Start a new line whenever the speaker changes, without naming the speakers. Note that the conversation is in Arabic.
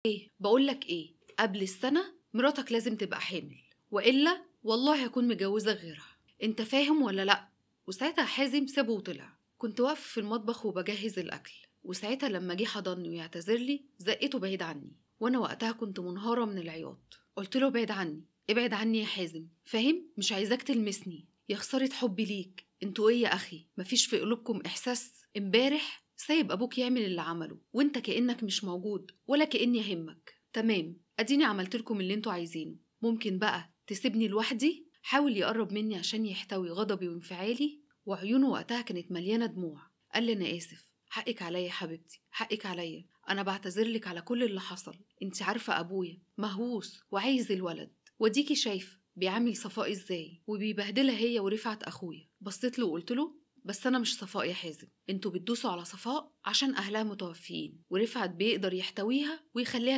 ايه بقولك ايه، قبل السنة مراتك لازم تبقى حامل، وإلا والله هكون مجوزة غيرها. انت فاهم ولا لأ؟ وساعتها حازم سابه وطلع. كنت واقفة في المطبخ وبجهز الأكل، وساعتها لما جه حضني ويعتذر لي زقته بعيد عني، وانا وقتها كنت منهارة من العياط. قلت له بعد عني، ابعد عني يا حازم، فاهم؟ مش عايزاك تلمسني. يا خسارة حبي ليك، انتوا ايه يا اخي؟ مفيش في قلوبكم احساس؟ امبارح سايب ابوك يعمل اللي عمله وانت كأنك مش موجود ولا كأني يهمك. تمام، اديني عملت لكم اللي انتوا عايزينه، ممكن بقى تسيبني لوحدي؟ حاول يقرب مني عشان يحتوي غضبي وانفعالي، وعيونه وقتها كانت مليانة دموع. قال لي انا اسف، حقك عليا يا حبيبتي، حقك عليا، انا بعتذرلك على كل اللي حصل. انت عارفة ابويا مهووس وعايز الولد، وديكي شايفة بيعامل صفاء ازاي وبيبهدلها هي ورفعت اخويا. بصيت له وقلت له بس انا مش صفاء يا حازم، انتوا بتدوسوا على صفاء عشان اهلها متوفيين، ورفعت بيقدر يحتويها ويخليها